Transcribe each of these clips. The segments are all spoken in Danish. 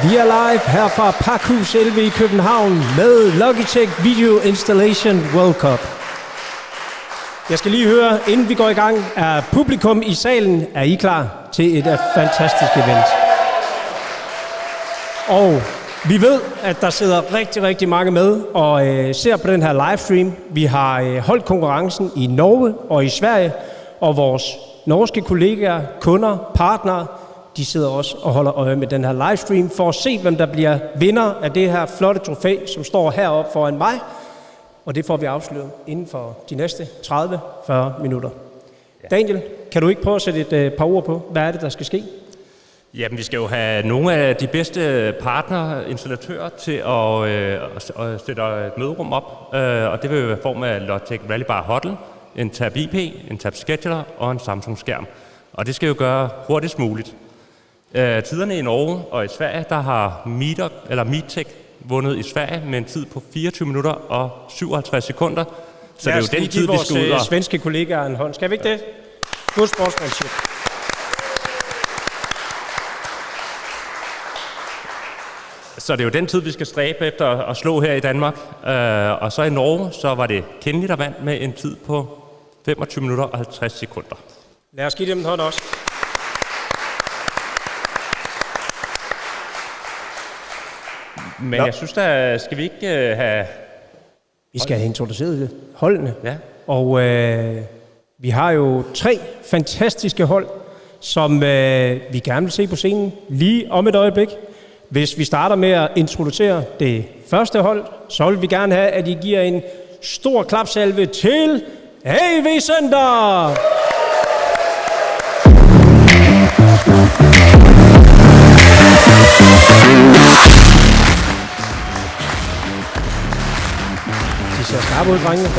Vi er live her fra Pakhus 11 i København med Logitech Video Installation World Cup. Jeg skal lige høre, inden vi går i gang, er publikum i salen, er I klar til et fantastisk event? Og vi ved, at der sidder rigtig, rigtig mange med og ser på den her livestream. Vi har holdt konkurrencen i Norge og i Sverige, og vores norske kollegaer, kunder, partnere, de sidder også og holder øje med den her livestream for at se, hvem der bliver vinder af det her flotte trofæ, som står heroppe foran mig. Og det får vi afsløret inden for de næste 30-40 minutter. Daniel, kan du ikke prøve at sætte et par ord på, hvad er det, der skal ske? Jamen, vi skal jo have nogle af de bedste partnerinstallatører til at sætte et møderum op. Og det vil jo være i form af Logitech Rally Bar Huddle, en Tab IP, en Tab Scheduler og en Samsung-skærm. Og det skal jo gøre hurtigst muligt. Tiderne i Norge og i Sverige, der har Meettech vundet i Sverige med en tid på 24 minutter og 57 sekunder. Så det er jo den tid, vi skal ud og... svenske kollegaer en hånd. Skal vi ikke det? Good sportsmanship. Så det er jo den tid, vi skal stræbe efter at slå her i Danmark. Og så i Norge, så var det Kenny, der vandt med en tid på 25 minutter og 50 sekunder. Lad os give dem en hånd også. Men jeg synes, der skal vi ikke have... Vi skal have introduceret holdene. Ja. Og vi har jo 3 fantastiske hold, som vi gerne vil se på scenen lige om et øjeblik. Hvis vi starter med at introducere det første hold, så vil vi gerne have, at I giver en stor klapsalve til AV Center! De ser skarpe ud, drengene.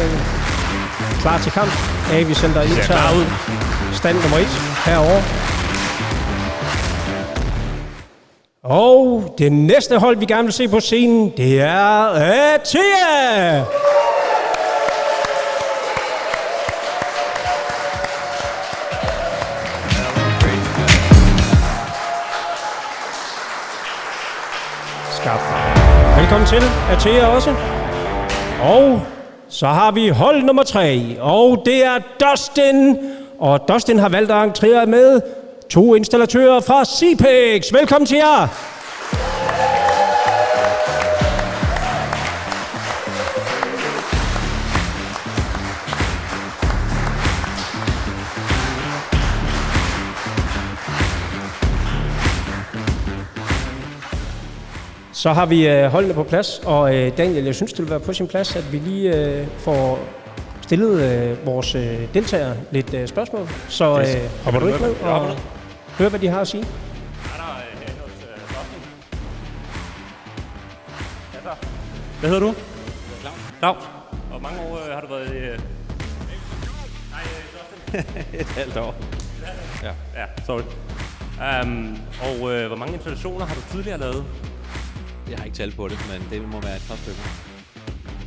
Klar til kamp. AV Center indtager stand nummer 1 herovre. Og det næste hold, vi gerne vil se på scenen, det er Atea! Skarpt. Velkommen til Atea også. Og så har vi hold nummer 3, og det er Dustin. Og Dustin har valgt at entrere med 2 installatører fra CPEX. Velkommen til jer. Så har vi holdene på plads, og Daniel, jeg synes, det vil være på sin plads, at vi lige får stillet vores deltagere lidt spørgsmål. Så hopper du ikke med og hør, hvad de har at sige? Hvad hedder du? Claus. Hvor mange år har du været i... Et halvt år. Ja, sorry. Og hvor mange installationer har du tidligere lavet? Jeg har ikke talt på det, men det må være et par stykker.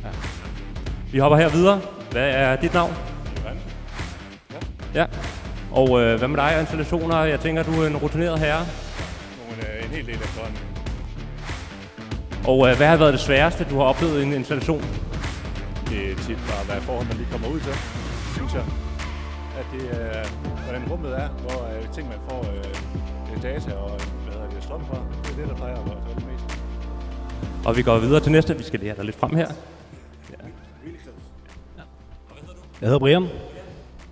Ja. Vi hopper her videre. Hvad er dit navn? Johan. Ja. Og hvad med dig og installationer? Jeg tænker, du er en rutineret herre. En hel del efterhånden. Og hvad har været det sværeste, du har oplevet i en installation? Det er tit bare, hvad forhold man lige kommer ud til, synes jeg. At det er, hvordan rummet er, hvor ting man får data og strøm fra. Det er det, der plejer at være det mest. Og vi går videre til næste. Vi skal lære dig lidt frem her. Ja. Jeg hedder Brian.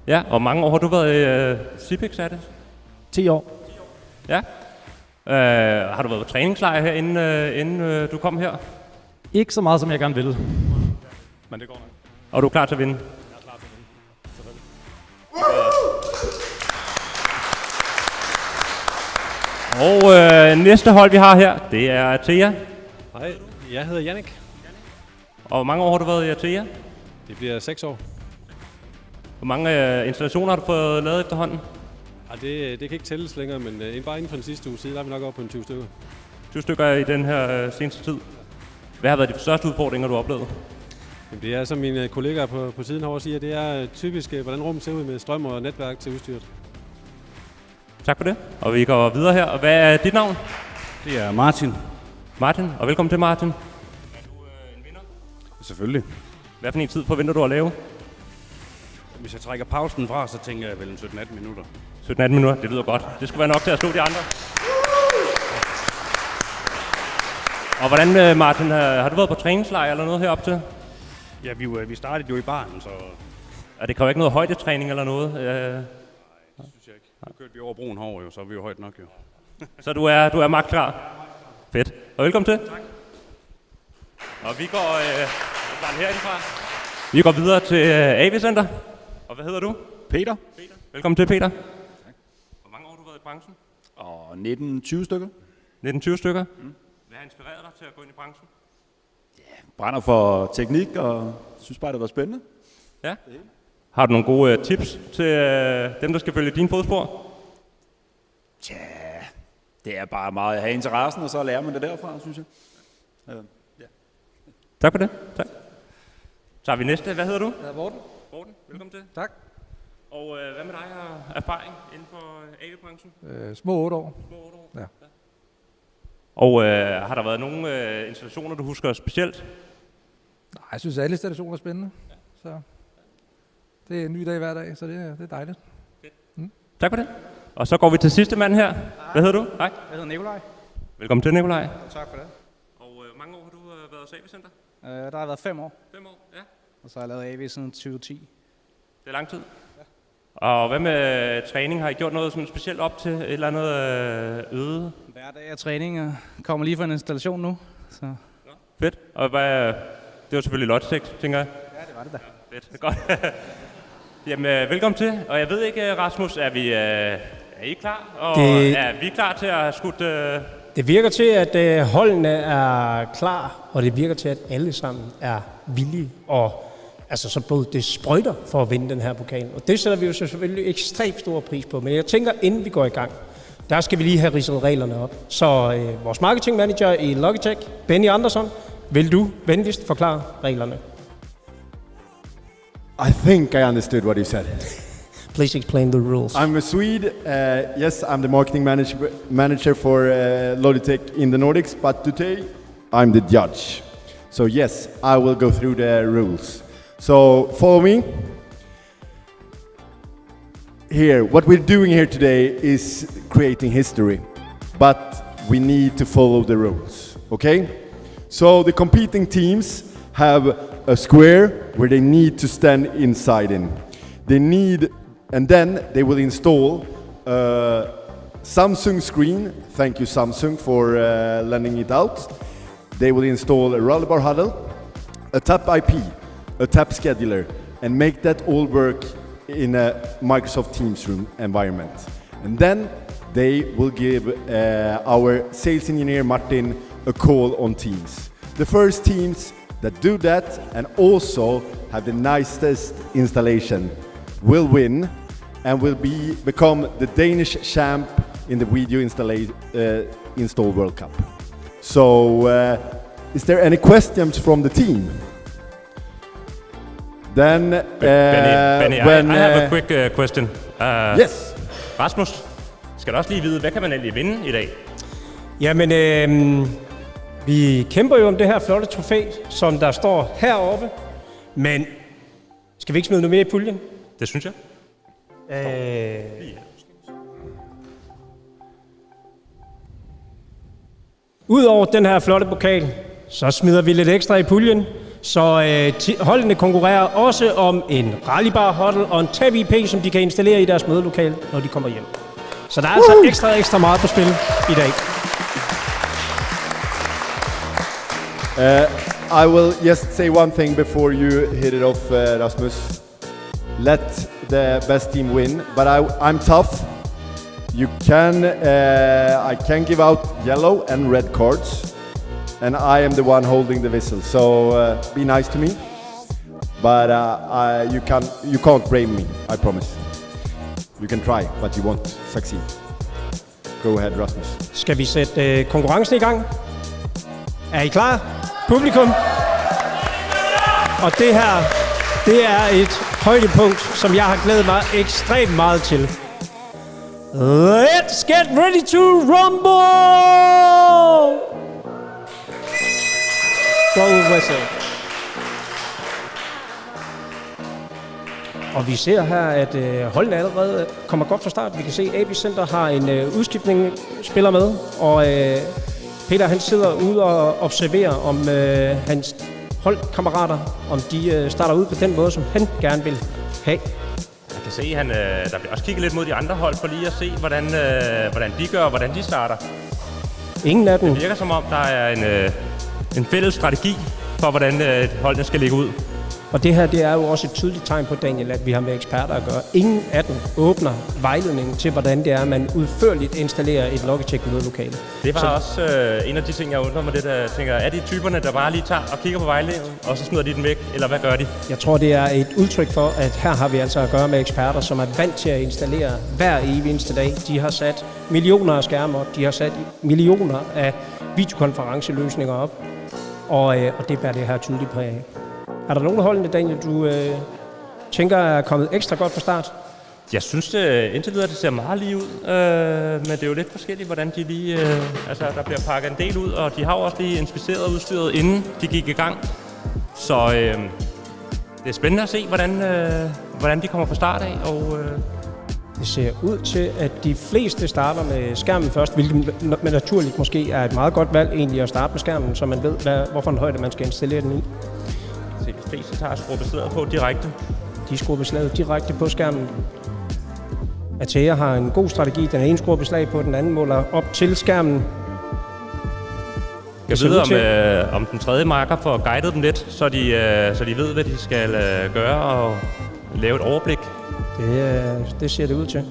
Ja, og mange år har du været i CPEX, er det? 10 år. Ja. Har du været på træningslejr her, inden du kom her? Ikke så meget, som jeg gerne ville. Men det går nok. Og du er klar til at vinde? Jeg er klar til at vinde. Og næste hold, vi har her, det er Atea. Hej, jeg hedder Jannik. Og hvor mange år har du været i Atea? Det bliver 6 år. Hvor mange installationer har du fået lavet efterhånden? Det kan ikke tælles længere, men bare inden for den sidste uge siden, der er vi nok oppe på en 20 stykker. 20 stykker i den her seneste tid. Hvad har været de største udfordringer, du har oplevet? Jamen, det er, som mine kollegaer på siden herovre siger, det er typisk, hvordan rummet ser ud med strøm og netværk til udstyret. Tak for det. Og vi går videre her. Og hvad er dit navn? Det er Martin. Martin, og velkommen til Martin. Er du en vinder? Selvfølgelig. Hvad for en tid forventer du at lave? Hvis jeg trækker pausen fra, så tænker jeg vel en 17-18 minutter. 17-18 minutter, det lyder godt. Det skulle være nok til at slå de andre. Og hvordan, Martin, har du været på træningslejr eller noget herop til? Ja, vi startede jo i baren, så... Og det kræver ikke noget højdetræning eller noget? Det synes jeg ikke. Nu kørte vi over broen herover, jo, så er vi jo højt nok jo. Så du er meget klar? Fedt. Og velkommen til. Tak. Og vi går herindefra. Vi går videre til AV Center. Og hvad hedder du? Peter. Velkommen til, Peter. Tak. Hvor mange år har du været i branchen? Og 19-20 stykker. 19-20 stykker. Hvad har inspireret dig til at gå ind i branchen? Brænder for teknik, og synes bare, det var spændende. Ja. Har du nogle gode tips til dem, der skal følge dine fodspor? Tja, det er bare meget at have interessen, og så lærer man det derfra, synes jeg. Ja. Tak for det. Tak. Så har vi næste. Hvad hedder du? Jeg hedder Morten. Morten, velkommen til. Tak. Og hvad med dig har erfaring inden for AV-branchen? Små 8 år. Små 8 år? Ja. Og har der været nogle installationer, du husker specielt? Nej, jeg synes, alle installationer er spændende. Ja. Så det er en ny dag hver dag, så det er dejligt. Tak for det. Og så går vi til sidste mand her. Hvad hedder du? Hej. Jeg hedder Nikolaj. Velkommen til, Nikolaj. Tak for det. Og mange år har du været hos AV-center? Der har været 5 år. 5 år, ja. Og så har jeg lavet AV siden 2010. Det er lang tid. Ja. Og hvad med træning? Har I gjort noget sådan specielt op til et eller andet øde? Hver dag er træning, og kommer lige fra en installation nu. Så. Nå, fedt. Og det var selvfølgelig Logitech, tænker jeg. Ja, det var det da. Ja, fedt. Godt. Jamen, velkommen til. Og jeg ved ikke, Rasmus, er I klar? Og er vi klar til at skudt... Det virker til, at holdene er klar, og det virker til, at alle sammen er villige. Og altså, så blodet det sprøjter for at vinde den her pokal. Og det sætter vi jo selvfølgelig ekstremt stor pris på. Men jeg tænker, inden vi går i gang, der skal vi lige have ridset reglerne op. Så vores marketingmanager i Logitech, Benny Andersson, vil du venligst forklare reglerne? I think I understood what you said. Please explain the rules. I'm a Swede. Yes, I'm the marketing manager for Logitech in the Nordics, but today I'm the judge. So yes, I will go through the rules. So follow me. Here, what we're doing here today is creating history, but we need to follow the rules, okay? So the competing teams have a square where they need to stand inside in. And then they will install a Samsung screen. Thank you, Samsung, for lending it out. They will install a Rollerbar Huddle, a Tap IP, a Tap Scheduler, and make that all work in a Microsoft Teams room environment. And then they will give our sales engineer, Martin, a call on Teams. The first teams that do that and also have the nicest installation will win and will become the Danish champ in the video install World Cup. So, is there any questions from the team? Then, Benny, I have a quick question. Yes. Rasmus, skal du også lige vide, hvad kan man egentlig vinde i dag? Jamen, vi kæmper jo om det her flotte trofæ, som der står heroppe. Men skal vi ikke smide noget mere i puljen? Det synes jeg. Udover den her flotte pokal, så smider vi lidt ekstra i puljen. Så holdene konkurrerer også om en Rallybar Huddle og en Tab IP, som de kan installere i deres mødelokale, når de kommer hjem. Så der er altså ekstra meget på spil i dag. I will just say one thing before you hit it off, Rasmus. Let the best team win, but I'm tough. You can, I can give out yellow and red cards, and I am the one holding the whistle. So be nice to me, but you can't blame me. I promise. You can try, but you won't succeed. Go ahead, Rasmus. Skal vi sætte konkurrencen i gang? Er I klar? Publikum? Og det her, det er et højdepunkt, som jeg har glædet mig ekstremt meget til. Let's get ready to rumble! Go whistle. Og vi ser her, at holdene allerede kommer godt fra start. Vi kan se, at AB Center har en udskiftning spiller med, og Peter han sidder ude og observerer, om hans holdkammerater, om de starter ud på den måde, som han gerne vil have. Jeg kan se, at der bliver også kigget lidt mod de andre hold, for lige at se, hvordan de gør, og hvordan de starter. Ingen af dem. Det virker som om, der er en fælles strategi for, hvordan holdene skal ligge ud. Og det her, det er jo også et tydeligt tegn på, Daniel, at vi har med eksperter at gøre. Ingen af dem åbner vejledningen til, hvordan det er, at man udførligt installerer et Logitech-mødelokale. Det var også en af de ting, jeg undrer mig lidt. Jeg tænker, er de typerne, der bare lige tager og kigger på vejledningen, og så smider de den væk, eller hvad gør de? Jeg tror, det er et udtryk for, at her har vi altså at gøre med eksperter, som er vant til at installere hver evig eneste dag. De har sat millioner af skærme op, de har sat millioner af videokonferenceløsninger op, og det bærer det her tydeligt præg af. Er der nogle af holdene, Daniel, du tænker er kommet ekstra godt fra start? Jeg synes, indtil videre, det ser meget lige ud, men det er jo lidt forskelligt, hvordan de lige... der bliver pakket en del ud, og de har jo også lige inspiceret udstyret, inden de gik i gang. Så det er spændende at se, hvordan de kommer fra start af. Og, Det ser ud til, at de fleste starter med skærmen først, hvilket naturligt måske er et meget godt valg egentlig at starte med skærmen, så man ved, hvorfor en højde man skal installere den i. De fleste tager skruebeslaget på direkte. De skruer beslaget direkte på skærmen. Atea har en god strategi. Den ene skruer beslag på, den anden måler op til skærmen. Jeg ved, om den tredje marker får guidet dem lidt, så de ved, hvad de skal gøre og lave et overblik. Det ser det ud til.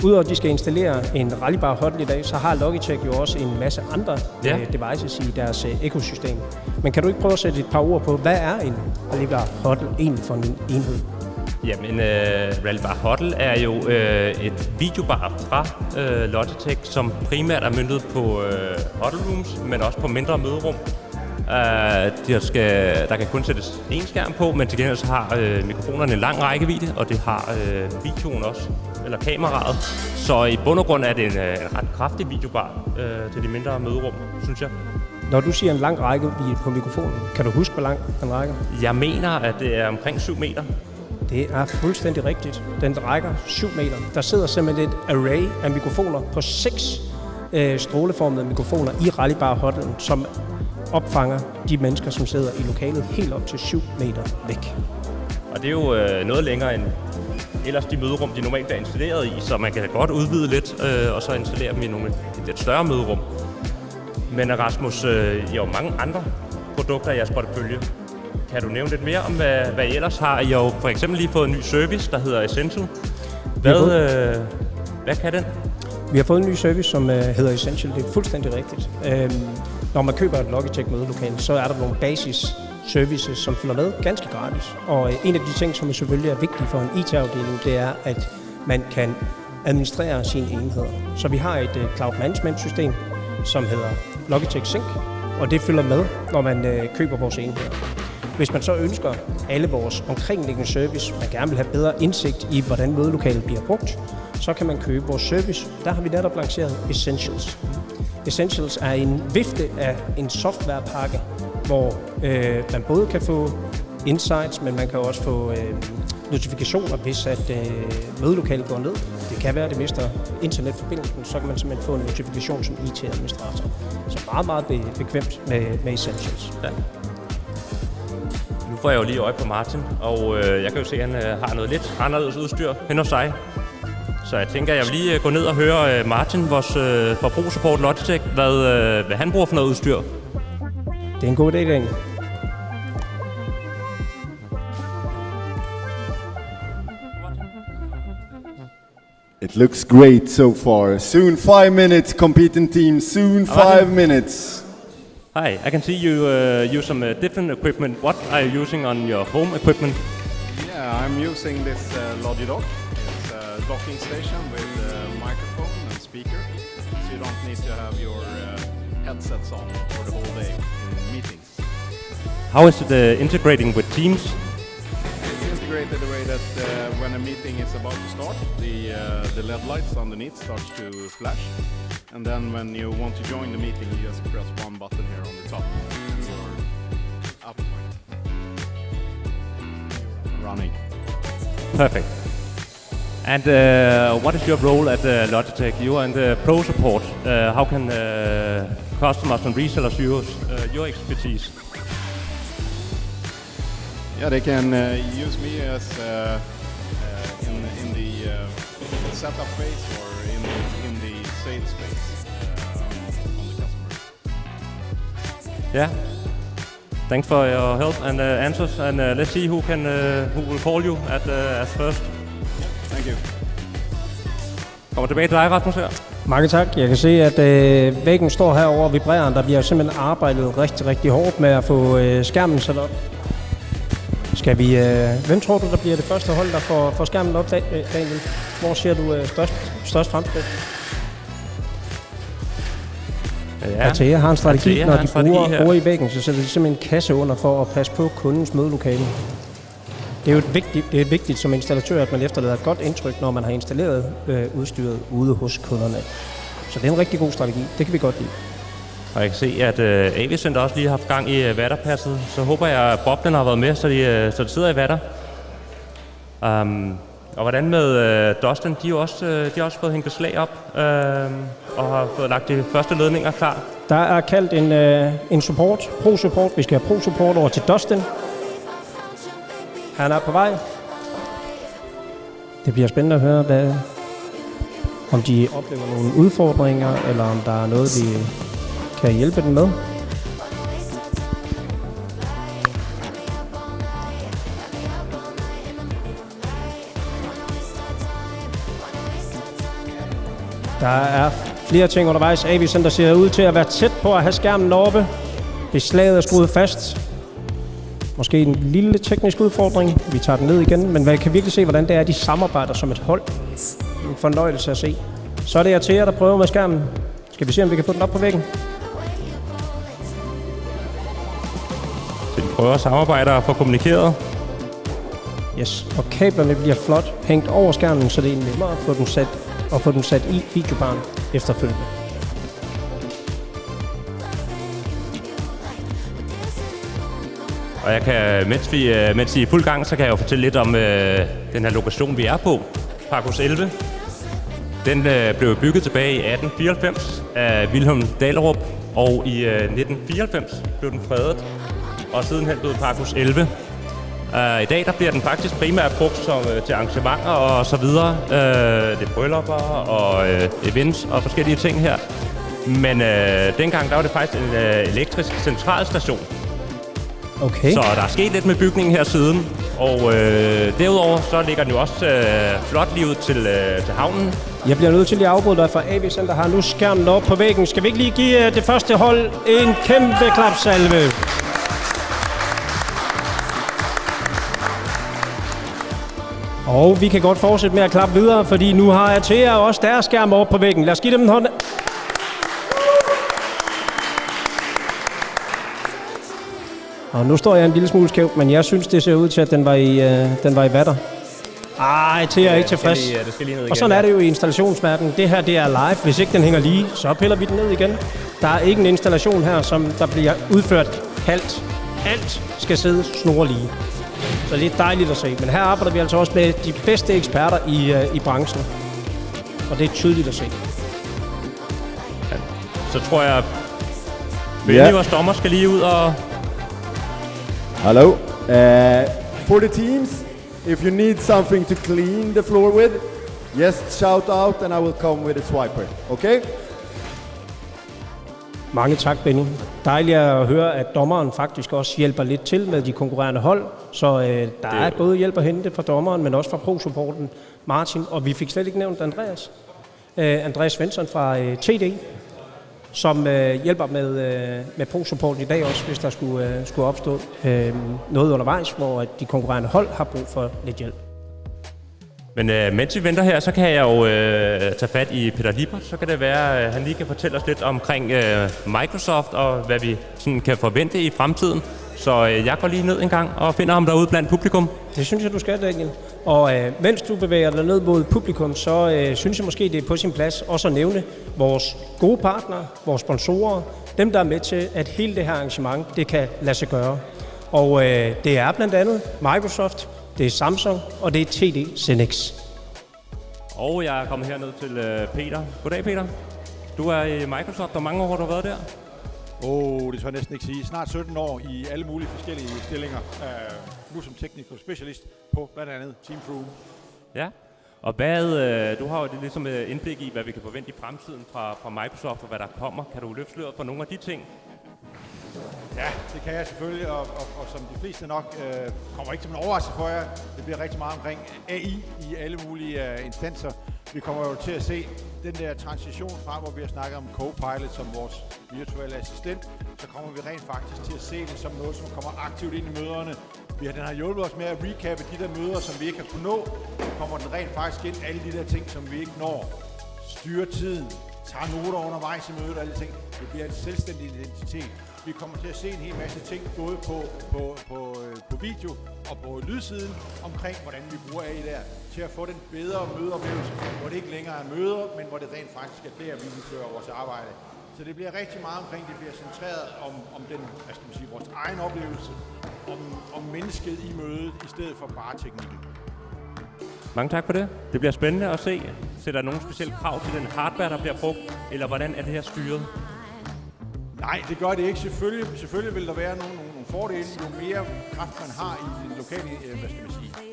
Udover at de skal installere en Rallybar Huddle i dag, så har Logitech jo også en masse andre devices i deres ekosystem. Men kan du ikke prøve at sætte et par ord på, hvad er en Rallybar Huddle egentlig for en enhed? Jamen, Rallybar Huddle er jo et videobar fra Logitech, som primært er møntet på huddle rooms, men også på mindre møderum. Der kan kun sættes én skærm på, men til gengæld så har mikrofonerne en lang rækkevidde, og det har videoen også, eller kameraet. Så i bund og grund er det en ret kraftig videobar til de mindre møderum, synes jeg. Når du siger en lang rækkevidde på mikrofonen, kan du huske, hvor lang den rækker? Jeg mener, at det er omkring 7 meter. Det er fuldstændig rigtigt. Den rækker 7 meter. Der sidder simpelthen et array af mikrofoner på 6 stråleformede mikrofoner i Rallybar Huddle, som opfanger de mennesker, som sidder i lokalet helt op til 7 meter væk. Og det er jo noget længere end ellers de møderum, de normalt er installeret i, så man kan godt udvide lidt, og så installere dem i nogle lidt større møderum. Men Rasmus, I har jo mange andre produkter i jeres portefølje. Kan du nævne lidt mere om, hvad I ellers har? I har jo for eksempel lige fået en ny service, der hedder Essential. Hvad kan den? Vi har fået en ny service, som hedder Essential. Det er fuldstændig rigtigt. Når man køber et Logitech mødelokale, så er der nogle basis services, som følger med ganske gratis. Og en af de ting, som selvfølgelig er vigtige for en IT-afdeling, det er, at man kan administrere sine enheder. Så vi har et cloud management system, som hedder Logitech Sync, og det følger med, når man køber vores enheder. Hvis man så ønsker alle vores omkringliggende service, man gerne vil have bedre indsigt i, hvordan mødelokalet bliver brugt, så kan man købe vores service. Der har vi netop lanceret Essentials. Essentials er en vifte af en softwarepakke, hvor man både kan få insights, men man kan også få notifikationer, hvis at mødelokalet går ned. Det kan være, at det mister internetforbindelsen, så kan man simpelthen få en notifikation som IT-administrator. Så meget, meget bekvemt med Essentials. Ja. Nu får jeg jo lige øje på Martin, og jeg kan jo se, at han har noget lidt anderledes udstyr hen hos sig. Så jeg tænker, at jeg vil lige gå ned og høre Martin, vores forbrugssupport Logitech, hvad han bruger for noget udstyr. Det er en god idé, Daniel. It looks great so far. Soon 5 minutes, competing team. Soon 5 minutes. Hi, I can see you use some different equipment. What are you using on your home equipment? Yeah, I'm using this Logidock. It's a docking station with microphone and speaker, so you don't need to have your headsets on for the whole day in meetings. How is it integrating with Teams? It's integrating created a way that when a meeting is about to start, the LED lights underneath starts to flash. And then when you want to join the meeting, you just press one button here on the top. And you're up and running. Perfect. And what is your role at Logitech? You are in the pro support. How can customers and resellers use your expertise? Yeah, they can use me as in the setup phase or in the sales phase on the customer. Yeah. Thanks for your help and answers. And let's see who will call you as first. Thank you. Kommer tilbage til dig, Rasmus her. Mange tak. Jeg kan se, at væggen står herovre og vibrerer. Der bliver simpelthen arbejdet rigtig, rigtig hårdt med at få skærmen sat op. Skal vi... hvem tror du, der bliver det første hold, der får skærmen op, Daniel? Hvor ser du størst fremskridt? Ja, Atea har en strategi, Atea når har en de strategi bruger i væggen, så sætter de simpelthen en kasse under for at passe på kundens mødelokale. Det er jo vigtigt som installatør, at man efterlader et godt indtryk, når man har installeret udstyret ude hos kunderne. Så det er en rigtig god strategi. Det kan vi godt lide. Og jeg kan se, at AV Center også lige har haft gang i vatterpasset. Så håber jeg, at boblerne har været med, så de sidder i vatter. Og hvordan med Dustin? De har også fået hængt beslag op og har fået lagt de første ledninger klar. Der er kaldt en support, pro-support. Vi skal have pro-support over til Dustin. Han er på vej. Det bliver spændende at høre, om de oplever nogle udfordringer, eller om der er noget, vi kan hjælpe dem med. Der er flere ting undervejs. AV Center ser ud til at være tæt på at have skærmen oppe. Beslaget er skruet fast. Måske en lille teknisk udfordring. Vi tager den ned igen, men man kan virkelig se, hvordan det er, de samarbejder som et hold. En fornøjelse at se. Så er det Atea, der prøver med skærmen. Skal vi se, om vi kan få den op på væggen? Så de prøver at samarbejde og få kommunikeret. Yes, og kablerne bliver flot hængt over skærmen, så det er nemmere at få den sat i videobaren efterfølgende. Og jeg kan, mens I er fuld gang, så kan jeg jo fortælle lidt om den her lokation, vi er på. Parkhus 11. Den blev bygget tilbage i 1894 af Vilhelm Dahlerup, og i 1994 blev den fredet, og sidenhen blev Parkhus 11. I dag der bliver den faktisk primært brugt til arrangementer og så videre. Det er bryllupper og events og forskellige ting her. Men dengang der var det faktisk en elektrisk centralstation. Okay. Så der er sket lidt med bygningen her siden. Og derudover så ligger den jo også flot lige ud til havnen. Jeg bliver nødt til lige at afbryde dig, for AV Center har nu skærmen op på væggen. Skal vi ikke lige give det første hold en kæmpe klapsalve? Og vi kan godt fortsætte med at klappe videre, fordi nu har Atea også deres skærm op på væggen. Lad os give dem en hånd. Og nu står jeg en lille smule skævt, men jeg synes, det ser ud til, at den var i vatter. Ej, Thea er ikke tilfreds. Og sådan er det jo i installationsverdenen. Det her, det er live. Hvis ikke den hænger lige, så piller vi den ned igen. Der er ikke en installation her, som der bliver udført halvt. Alt skal sidde snorlige. Så det er dejligt at se. Men her arbejder vi altså også med de bedste eksperter i branchen. Og det er tydeligt at se. Ja. Så tror jeg, Benny og Dommer skal lige ud og... Hello. For the teams, if you need something to clean the floor with, just shout out and I will come with a swiper. Okay? Mange tak, Benny. Dejligt at høre, at dommeren faktisk også hjælper lidt til med de konkurrerende hold. Så der er både hjælp at hente fra dommeren, men også fra pro-supporten Martin. Og vi fik slet ikke nævnt Andreas. Andreas Svensson fra TD, som hjælper med pro-supporten i dag også, hvis der skulle opstå noget undervejs, hvor de konkurrerende hold har brug for lidt hjælp. Men mens vi venter her, så kan jeg jo tage fat i Peter Lippert. Så kan det være, at han lige kan fortælle os lidt omkring Microsoft og hvad vi sådan kan forvente i fremtiden. Så jeg går lige ned en gang og finder ham derude blandt publikum. Det synes jeg, du skal, Daniel. Og mens du bevæger dig ned mod publikum, så synes jeg måske, det er på sin plads også at nævne vores gode partnere, vores sponsorer, dem der er med til, at hele det her arrangement, det kan lade sig gøre. Og det er blandt andet Microsoft, det er Samsung, og det er TD SYNNEX. Og jeg er kommet herned til Peter. Goddag, Peter. Du er i Microsoft, hvor mange år har du været der? Det tør jeg næsten ikke sige. Snart 17 år i alle mulige forskellige stillinger. Nu som technical specialist på blandt andet Teamfruit. Ja, og hvad, du har jo ligesom indblik i, hvad vi kan forvente i fremtiden fra Microsoft og hvad der kommer. Kan du løfte sløret for nogle af de ting? Ja, det kan jeg selvfølgelig, og som de fleste nok kommer ikke som en overraskelse for jer. Det bliver rigtig meget omkring AI i alle mulige instanser. Vi kommer jo til at se den der transition fra, hvor vi har snakket om Copilot som vores virtuelle assistent, så kommer vi rent faktisk til at se det som noget, som kommer aktivt ind i møderne. Den har hjulpet os med at recappe de der møder, som vi ikke har kunnet nå. Så kommer den rent faktisk ind alle de der ting, som vi ikke når. Styrer tiden, tager noter undervejs i mødet og alle de ting. Det bliver en selvstændig identitet. Vi kommer til at se en hel masse ting, både på video og på lydsiden, omkring hvordan vi bruger AI der, til at få den bedre mødeoplevelse, hvor det ikke længere er møder, men hvor det rent faktisk er der, vi udfører vores arbejde. Så det bliver rigtig meget omkring, det bliver centreret om den, vores egen oplevelse, om mennesket i mødet, i stedet for bare teknikken. Mange tak for det. Det bliver spændende at se. Sætter der nogle specielle krav til den hardware, der bliver brugt, eller hvordan er det her styret? Nej, det gør det ikke. Selvfølgelig vil der være nogle fordele, jo mere kraft man har i den lokale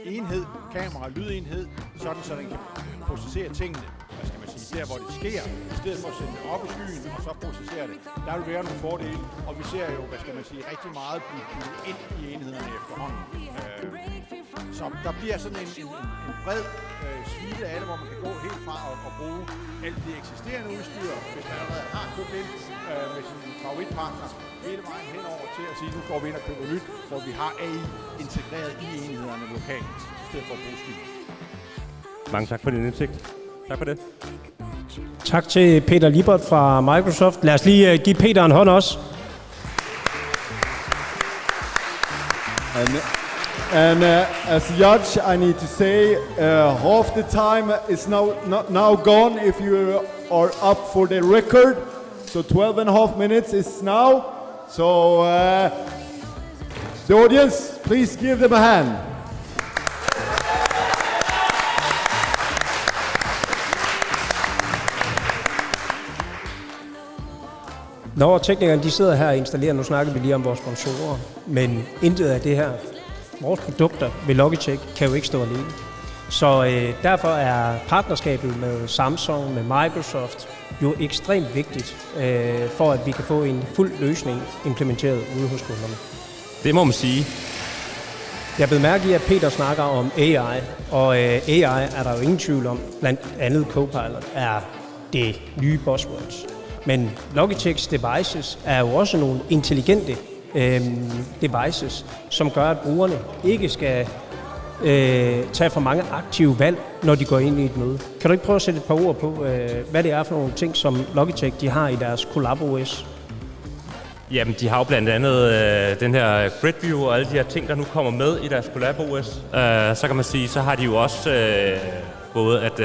enhed, kamera og lydenhed, sådan så den kan processere tingene, der hvor det sker, i stedet for at sende det op i skyen og så processere det. Der vil være nogle fordele, og vi ser jo, rigtig meget blive ind i enhederne efterhånden. Så der bliver sådan en bred suite af det, hvor man kan gå helt fra og bruge alt det eksisterende udstyr, hvis man allerede har købt ind med sin favoritpartner, hele vejen henover til at sige, nu går vi ind og køber nyt, hvor vi har AI integreret i enhederne lokalt, i stedet for at bruge skyen. Mange tak for din indsigt. Tak for det. Tak til Peter Liebert fra Microsoft. Lad os lige give Peter en hånd også. And as a judge, I need to say half the time is now gone if you are up for the record. So 12.5 minutes is now. So the audience, please give them a hand. Når teknikerne de sidder her og installerer, nu snakker vi lige om vores sponsorer, men intet af det her, vores produkter ved Logitech, kan jo ikke stå alene. Så derfor er partnerskabet med Samsung, med Microsoft, jo ekstremt vigtigt, for at vi kan få en fuld løsning implementeret ude hos kunderne. Det må man sige. Jeg blev mærke i, at Peter snakker om AI, og AI er der jo ingen tvivl om, blandt andet Copilot er det nye buzzwords. Men Logitechs devices er jo også nogle intelligente devices, som gør, at brugerne ikke skal tage for mange aktive valg, når de går ind i et møde. Kan du ikke prøve at sætte et par ord på, hvad det er for nogle ting, som Logitech de har i deres CollabOS? Jamen, de har jo blandt andet den her Grid View og alle de her ting, der nu kommer med i deres CollabOS. Så kan man sige, så har de jo også både, at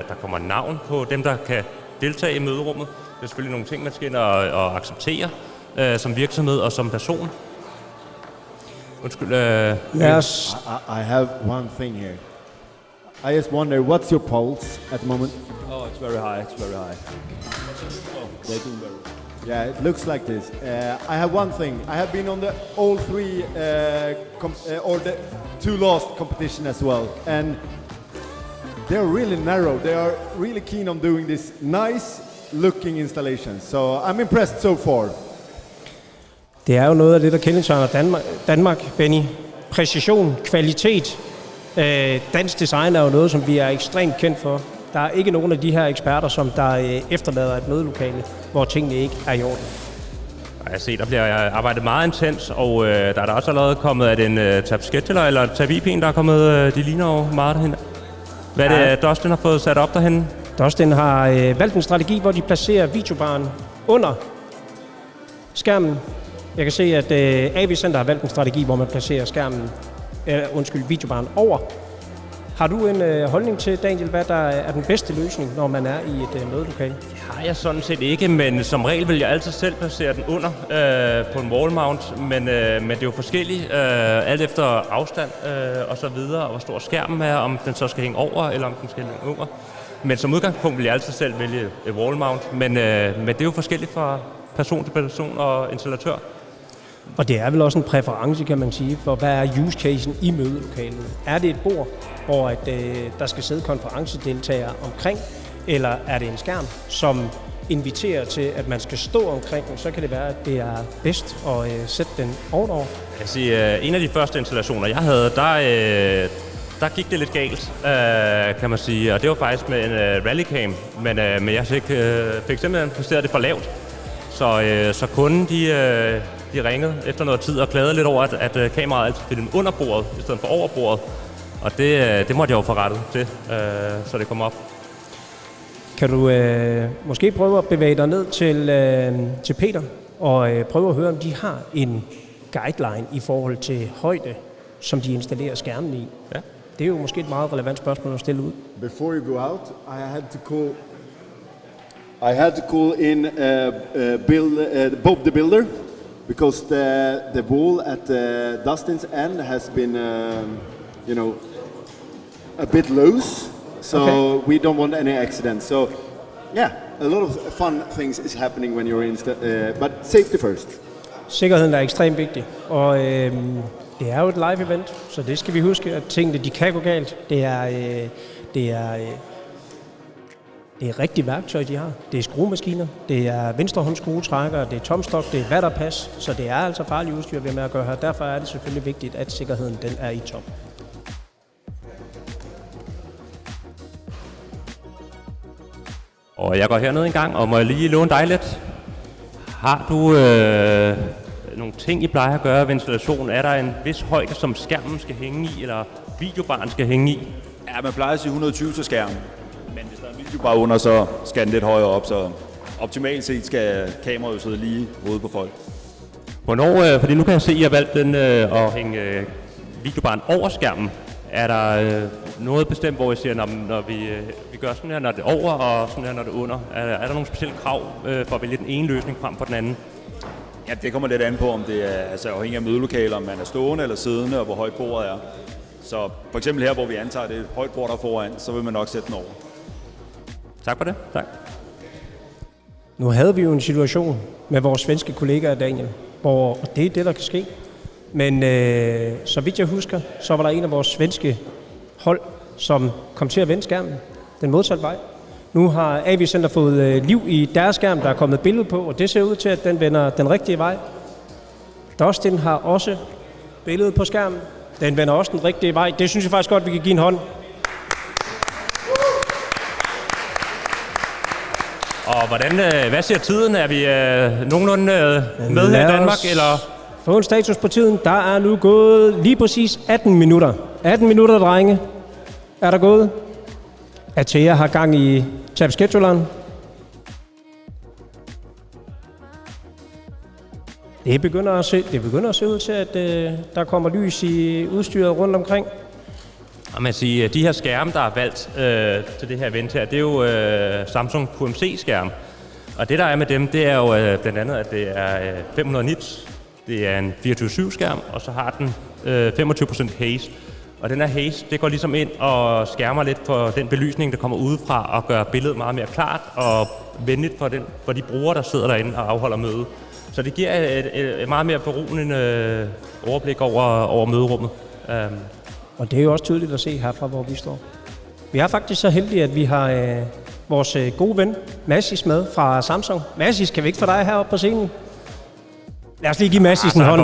der kommer navn på dem, der kan deltage i møderummet. Det er selvfølgelig nogle ting, man skal ind og acceptere som virksomhed og som person. Undskyld. Yes. I have one thing here. I just wonder, what's your pulse at the moment? Oh, it's very high. It's very high. Oh, they're doing very well. Yeah, it looks like this. I have one thing. I have been on the all three, or the two last competition as well, and they're really narrow. They are really keen on doing this nice-looking installation. So I'm impressed so far. Det er jo noget af det, der kendetegner Danmark, Benny. Præcision, kvalitet. Dansk design er jo noget, som vi er ekstremt kendt for. Der er ikke nogen af de her eksperter, som der efterlader et mødelokale, hvor tingene ikke er i orden. Jeg har set, der bliver arbejdet meget intens, og der er der også allerede kommet, at en Tab Scheduler eller Tab IP'en, der er kommet, de ligner jo meget derhen. Hvad er det, Dustin har fået sat op derhen? Dustin har valgt en strategi, hvor de placerer videobaren under skærmen, Jeg kan se, at AV Center har valgt en strategi, hvor man placerer videobaren over. Har du en holdning til, Daniel, hvad der er den bedste løsning, når man er i et mødelokale? Det har jeg sådan set ikke, men som regel vil jeg altid selv placere den under på en wall mount, men det er jo forskelligt, alt efter afstand og så videre, og hvor stor skærmen er, om den så skal hænge over, eller om den skal hænge under. Men som udgangspunkt vil jeg altid selv vælge et wall mount, men det er jo forskelligt fra person til person og installatør. Og det er vel også en præference, kan man sige, for hvad er use casen i mødelokalet? Er det et bord, hvor der skal sidde konferencedeltagere omkring, eller er det en skærm, som inviterer til, at man skal stå omkring den, så kan det være, at det er bedst at sætte den ovenover? Jeg kan sige, en af de første installationer, jeg havde, der gik det lidt galt, kan man sige, og det var faktisk med en rallycam, men jeg fik simpelthen placeret det for lavt, så kunden de ringede efter noget tid og klagede lidt over, at kameraet altid filmede under bordet i stedet for over bordet. Og det måtte jeg jo få rettet til, så det kom op. Kan du måske prøve at bevæge dig ned til Peter og prøve at høre, om de har en guideline i forhold til højde, som de installerer skærmen i? Ja. Det er jo måske et meget relevant spørgsmål at stille ud. Before you go out, I had to call in Bob the Builder, because the wall at Dustin's end has been, a bit loose, so we don't want any accidents. So, yeah, a lot of fun things is happening when you're but safety first. Sikkerheden er ekstremt vigtig, og det er jo et live event, så det skal vi huske, at tingene de kan gå galt. Det er rigtige værktøj, de har. Det er skruemaskiner, det er venstrehåndsskruetrækker, det er tomstok, det er vatterpas, så det er altså farligt udstyr, vi er med at gøre her. Derfor er det selvfølgelig vigtigt, at sikkerheden den er i top. Og jeg går herned en gang, og må jeg lige låne dig lidt? Har du nogle ting, I plejer at gøre ved installationen? Er der en vis højde, som skærmen skal hænge i, eller videobaren skal hænge i? Ja, man plejer at sige 120 til skærmen. Men hvis der er en video bare under, så skal den lidt højere op, så optimalt set skal kameraet sidde lige ude på folk. Hvornår, fordi nu kan jeg se, at I har valgt den at hænge videobaren over skærmen. Er der noget bestemt, hvor I siger, når vi gør sådan her, når det er over, og sådan her, når det er under? Er der nogle specielle krav for at vælge den ene løsning frem for den anden? Ja, det kommer lidt an på, om det er afhængig af mødelokaler, om man er stående eller siddende, og hvor højt bordet er. Så for eksempel her, hvor vi antager, det er et højt bord der foran, så vil man nok sætte den over. Tak for det. Tak. Nu havde vi jo en situation med vores svenske kollegaer, Daniel, hvor det er det, der kan ske. Men så vidt jeg husker, så var der en af vores svenske hold, som kom til at vende skærmen den modsatte vej. Nu har AV Center fået liv i deres skærm, der er kommet billede på, og det ser ud til, at den vender den rigtige vej. Dustin har også billedet på skærmen. Den vender også den rigtige vej. Det synes jeg faktisk godt, vi kan give en hånd. Og hvad siger tiden? Er vi nogenlunde med her i Danmark? Eller? Få en status på tiden. Der er nu gået lige præcis 18 minutter. 18 minutter, drenge, er der gået. Atea har gang i tab-scheduleren. Det begynder at se ud til, at der kommer lys i udstyret rundt omkring. Og man siger, de her skærme, der er valgt til det her event her, det er jo Samsung QMC-skærm. Og det, der er med dem, det er jo blandt andet, at det er 500 nits. Det er en 24/7-skærm, og så har den 25% haze. Og den her haze, det går ligesom ind og skærmer lidt for den belysning, der kommer udefra, og gør billedet meget mere klart og venligt for de brugere, der sidder derinde og afholder møde. Så det giver et meget mere beroligende overblik over møderummet. Og det er jo også tydeligt at se herfra, hvor vi står. Vi er faktisk så heldige, at vi har vores gode ven, Massis, med fra Samsung. Massis, kan vi ikke få dig heroppe på scenen? Lad os lige give Massis en hånd.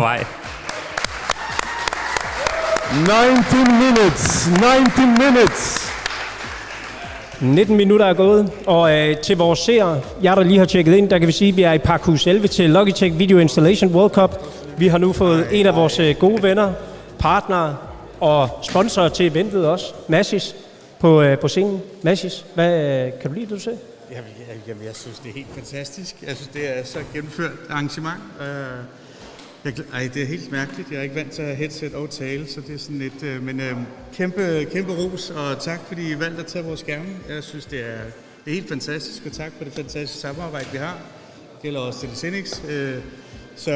19 minutes. 19 minutter er gået, og til vores seere, jer der lige har tjekket ind, der kan vi sige, at vi er i Parkhus 11 til Logitech Video Installation World Cup. Vi har nu fået en af vores gode venner, partnere og sponsorer til eventet også, Massis, på scenen. Massis, hvad kan du lide, du ser? Jamen, jeg synes, det er helt fantastisk. Jeg synes, det er så gennemført arrangement. Det er helt mærkeligt. Jeg er ikke vant til at have headset og tale, så det er sådan lidt... kæmpe ros, og tak fordi I valgte at tage vores skærme. Jeg synes, det er helt fantastisk, og tak for det fantastiske samarbejde, vi har. Det gælder også til Cinix. Så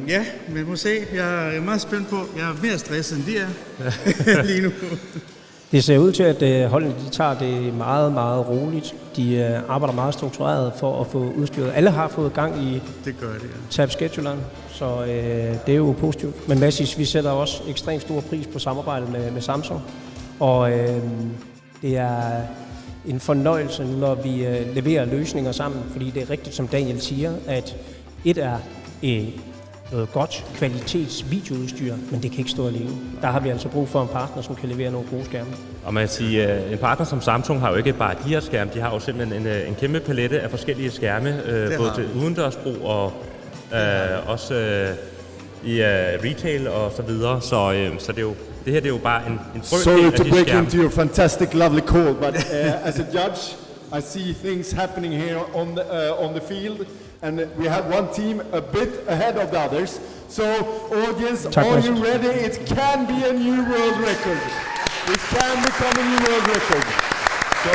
ja, men må se. Jeg er meget spændt på. Jeg er mere stresset, end de er lige nu. Det ser ud til, at holdene de tager det meget, meget roligt. De arbejder meget struktureret for at få udstyret. Alle har fået gang i tab-scheduleren, så det er jo positivt. Men Mads, vi sætter også ekstremt stor pris på samarbejdet med Samsung. Og det er en fornøjelse, når vi leverer løsninger sammen, fordi det er rigtigt, som Daniel siger, at et er noget godt kvalitetsvideoudstyr, men det kan ikke stå alene. Der har vi altså brug for en partner, som kan levere nogle gode skærme. Og man kan sige, en partner som Samsung har jo ikke bare de her skærme, de har jo simpelthen en kæmpe palette af forskellige skærme, både til udendørsbrug og også i retail og så videre. Så det er jo det her, det er jo bare en Sorry af to de break skærme. into your fantastic, lovely call, but as a judge, I see things happening here on the field, and we have one team a bit ahead of the others. So, audience, are you ready? It can be a new world record. It can become a new world record. So,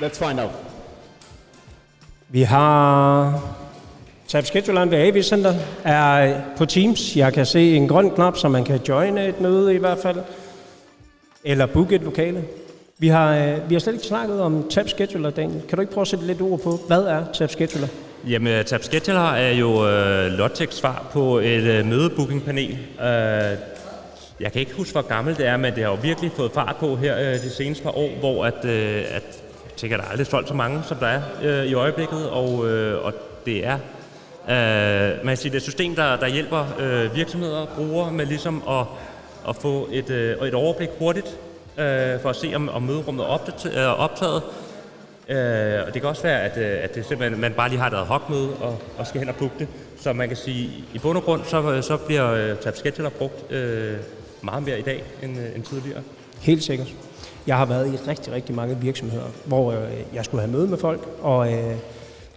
let's find out. Vi har tab-scheduleren ved AV Center er på Teams. Jeg kan se en grøn knap, så man kan joine et møde i hvert fald. Eller booke et lokale. Vi har slet ikke snakket om tab-scheduler, Daniel. Kan du ikke prøve at sætte lidt ord på, hvad er tab-scheduler? Jamen, tab-scheduler er jo Logitechs svar på et mødebookingpanel. Jeg kan ikke huske, hvor gammelt det er, men det har jo virkelig fået fart på her de seneste par år, hvor at jeg tænker, der er aldrig solgt så mange, som der er i øjeblikket, og det er man kan sige, det er et system, der hjælper virksomheder og brugere med ligesom at få et overblik hurtigt, for at se, om møderummet er optaget. Og det kan også være, at det simpelthen, man bare lige har et ad hoc-møde og skal hen og booke det. Så man kan sige, i bund og grund, så bliver tab-scheduler brugt meget mere i dag end tidligere. Helt sikkert. Jeg har været i rigtig, rigtig mange virksomheder, hvor jeg skulle have møde med folk, og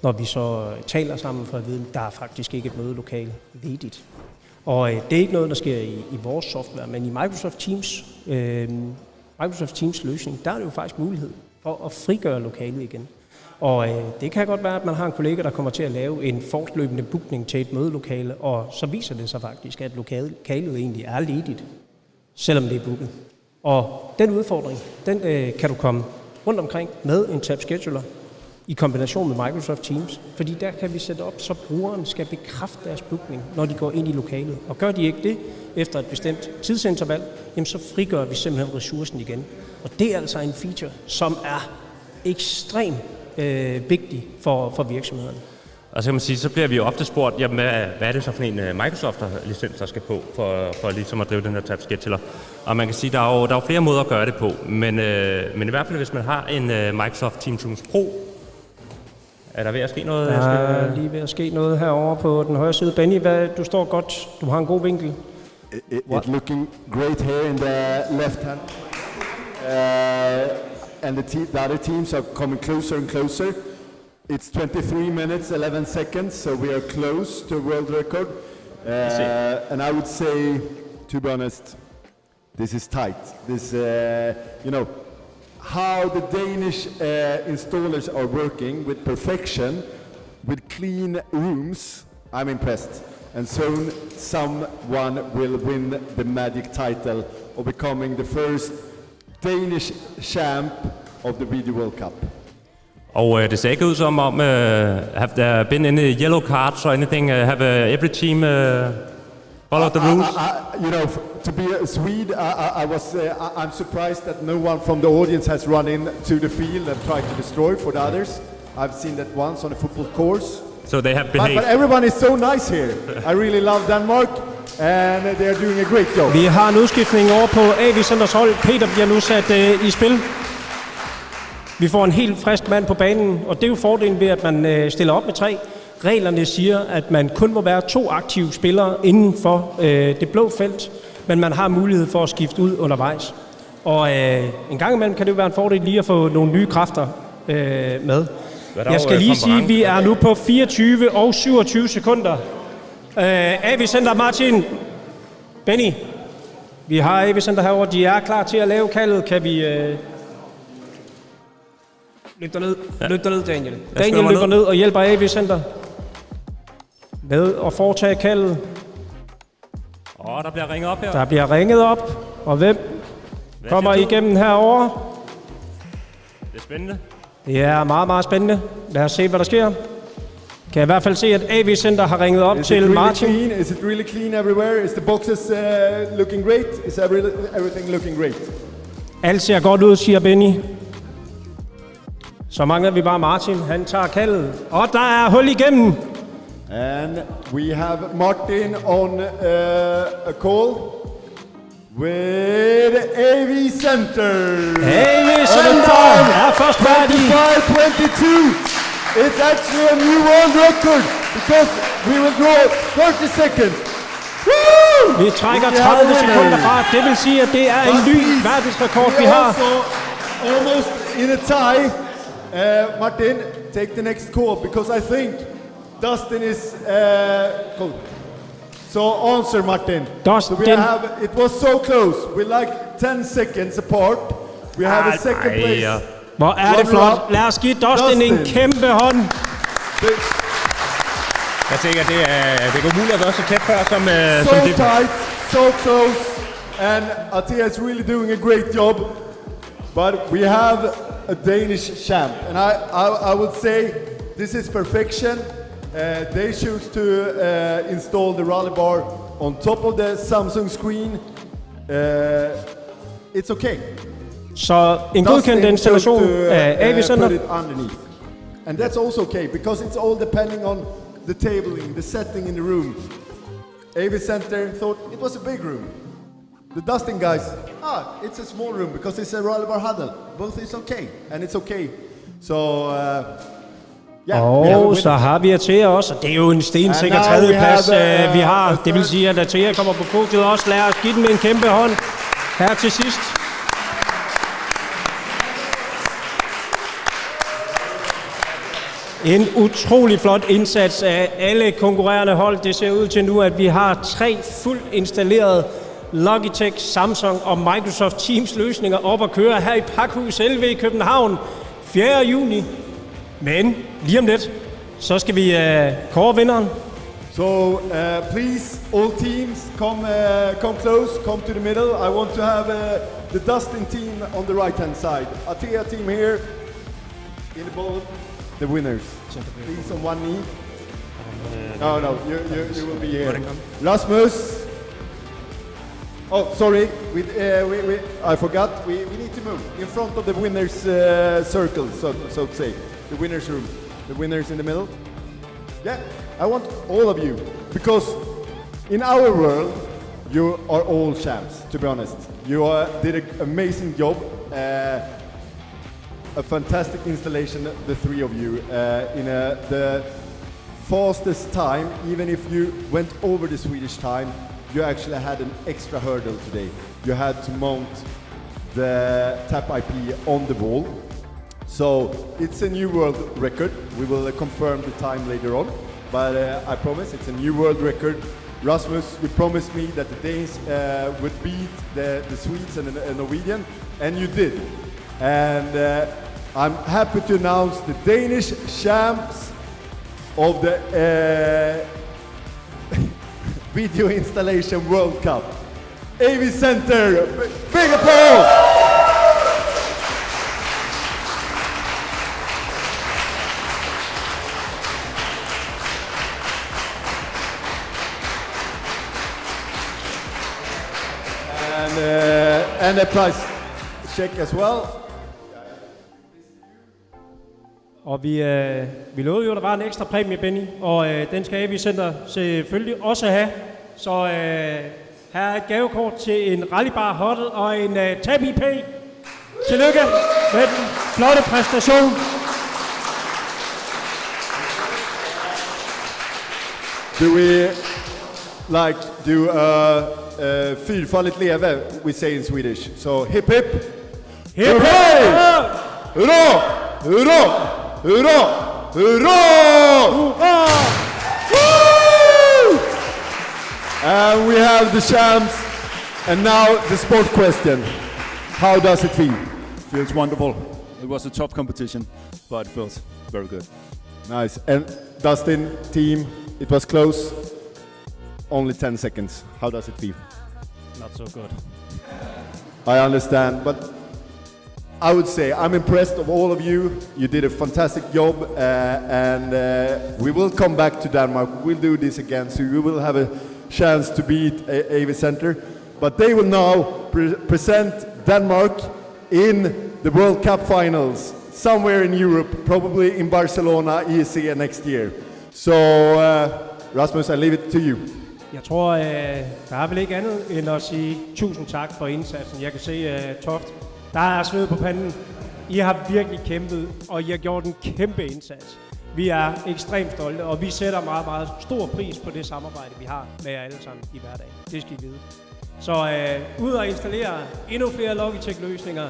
når vi så taler sammen for at vide, der er faktisk ikke et mødelokale ledigt. Og det er ikke noget, der sker i vores software, men i Microsoft Teams løsning, der er det jo faktisk mulighed for at frigøre lokalet igen. Og det kan godt være, at man har en kollega, der kommer til at lave en fortløbende bookning til et mødelokale, og så viser det sig faktisk, at lokalet egentlig er ledigt, selvom det er booket. Og den udfordring, den kan du komme rundt omkring med en tab-scheduler i kombination med Microsoft Teams, fordi der kan vi sætte op, så brugeren skal bekræfte deres bookning, når de går ind i lokalet. Og gør de ikke det efter et bestemt tidsinterval, jamen så frigør vi simpelthen ressourcen igen. Og det er altså en feature, som er ekstremt vigtig for virksomhederne. Og så kan man sige, så bliver vi jo ofte spurgt, jamen, hvad er det så for en Microsoft-licens, der skal på for ligesom at drive den her tab-scheduler. Og man kan sige, der er jo flere måder at gøre det på, men i hvert fald, hvis man har en Microsoft Teams Pro, er der ved at ske noget? Der er lige ved at ske noget herovre på den højre side. Benny, du står godt. Du har en god vinkel. It's looking great here in the left hand. And the other teams are coming closer and closer. It's 23 minutes, 11 seconds, so we are close to world record. And I would say, to be honest, this is tight. This, how the Danish installers are working with perfection, with clean rooms, I'm impressed. And soon someone will win the magic title of becoming the first Danish champ of the Video World Cup. Og det ser ikke ud som om, have there been any yellow cards or anything? Have every team followed the rules? To be a Swede, I'm surprised that no one from the audience has run into the field and tried to destroy for the others. I've seen that once on a football course. So they have behaved. But everyone is so nice here. I really love Denmark, and they are doing a great job. Vi har en udskiftning over på AV Centers hold. Peter bliver nu sat i spil. Vi får en helt frisk mand på banen, og det er jo fordelen ved, at man stiller op med 3. Reglerne siger, at man kun må være 2 aktive spillere inden for det blå felt, men man har mulighed for at skifte ud undervejs. Og en gang imellem kan det jo være en fordel lige at få nogle nye kræfter med. Jeg skal lige sige, at vi er nu på 24 og 27 sekunder. AV Center Martin, Benny, vi har AV Center herovre. De er klar til at lave kaldet. Kan vi løb derned? Ja. Løb derned, Daniel. Daniel løber ned og hjælper AV Center med at foretage kaldet. Der bliver ringet op her. Der bliver ringet op, og hvem kommer igennem herover? Det er spændende. Det er meget, meget spændende. Lad os se, hvad der sker. Kan jeg i hvert fald se, at AV Center har ringet op til really Martin. Clean? Is it really clean everywhere? Is the boxes looking great? Is everything looking great? Alt ser godt ud, siger Benny. Så mangler vi bare Martin. Han tager kaldet. Og der er hul igennem. And we have Martin on a call with AV Center. AV Center er først færdig. 25-22. It's actually a new world record because we will draw 30 seconds. Woo! Vi trækker 30 sekunder fra. Det vil sige, at det er en ny verdensrekord, vi har. Almost in a tie. Martin, take the next call because I think Dustin is cool. So answer, Martin. Dustin. So it was so close. We're like 10 seconds apart. We have a second place. Hvor er det flot. Lad os give Dustin en kæmpe hånd. Jeg tænker, det går muligt at være så tæt før som so som det. Tight, so close, and Atia is really doing a great job. But we have a Danish champ, and I would say this is perfection. They choose to install the rally bar on top of the Samsung screen. It's okay. Så en godkendt installation af AV Center. Put it underneath. And that's also okay, because it's all depending on the tabling, the setting in the room. AV Center thought it was a big room. The Dustin guys, it's a small room because it's a rally bar huddle. Both is okay, and it's okay. So, Og så har vi Atea også, og det er jo en stensikker tredjeplads, vi har. Det vil sige, at Atea kommer på podiet også. Lad os give dem en kæmpe hånd her til sidst. En utrolig flot indsats af alle konkurrerende hold. Det ser ud til nu, at vi har 3 fuldt installerede Logitech, Samsung og Microsoft Teams løsninger op at køre her i Pakhus LV i København 4. juni. Men lige om lidt, så skal vi kåre vinderen. So please, all teams, come close, come to the middle. I want to have the Dustin team on the right-hand side. Atea team here in the ball. The winners. Please on one knee. No, you will be here. Rasmus. Oh, sorry. I forgot. We need to move in front of the winners' circle, so to say. The winners' room. The winners in the middle. Yeah, I want all of you because in our world you are all champs. To be honest, you did an amazing job. A fantastic installation, the 3 of you, in the fastest time. Even if you went over the Swedish time, you actually had an extra hurdle today. You had to mount the tap IP on the wall. So it's a new world record. We will confirm the time later on, but I promise it's a new world record. Rasmus, you promised me that the Danes would beat the Swedes and the Norwegian, and you did. And I'm happy to announce the Danish champs of the Video Installation World Cup. AV Center, big applause! And a price check as well. Og vi lovede jo, at der var en ekstra præmie, Benny, og den skal AV Center selvfølgelig også have. Så her er et gavekort til en rallybar huddle og en Tab IP. Tillykke med den flotte præstation. Do we do fyrfaldigt leve, we say in Swedish. So hip hip. Hip hip! Hurra! Hurra! Hurra! Hurra! Woo! And we have the champs. And now the sport question. How does it feel? Feels wonderful. It was a tough competition, but it feels very good. Nice. And Dustin, team, it was close. Only 10 seconds. How does it feel? Not so good. I understand, but I would say I'm impressed of all of you. You did a fantastic job, and we will come back to Denmark. We'll do this again, so you will have a chance to beat AV Center. But they will now present Denmark in the World Cup finals somewhere in Europe, probably in Barcelona, ESC next year. So, Rasmus, I leave it to you. Jeg tror, der er vel ikke andet end at sige tusind tak for indsatsen. Jeg kan se, Toft, der er sved på panden. I har virkelig kæmpet, og I har gjort en kæmpe indsats. Vi er ekstremt stolte, og vi sætter meget, meget stor pris på det samarbejde, vi har med jer alle sammen i hverdagen. Det skal I vide. Så ud og installere endnu flere Logitech-løsninger.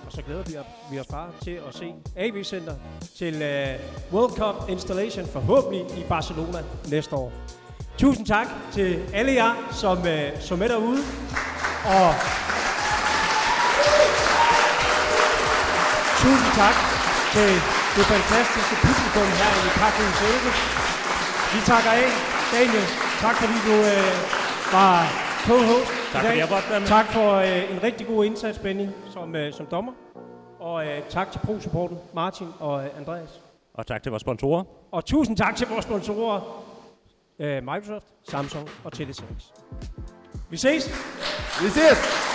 Og så glæder vi os bare til at se AV Center til World Cup Installation forhåbentlig i Barcelona næste år. Tusind tak til alle jer, som med derude. Og tusind tak til det fantastiske publikum her i Parkhuset 11. Vi takker af. Daniel, tak fordi du var co-host Tak i dag. fordi jeg måtte være med. Tak for en rigtig god indsats, Benny, som dommer. Og tak til Pro-supporten, Martin og Andreas. Og tak til vores sponsorer. Og tusind tak til vores sponsorer, Microsoft, Samsung og Telesense. Vi ses! Vi ses!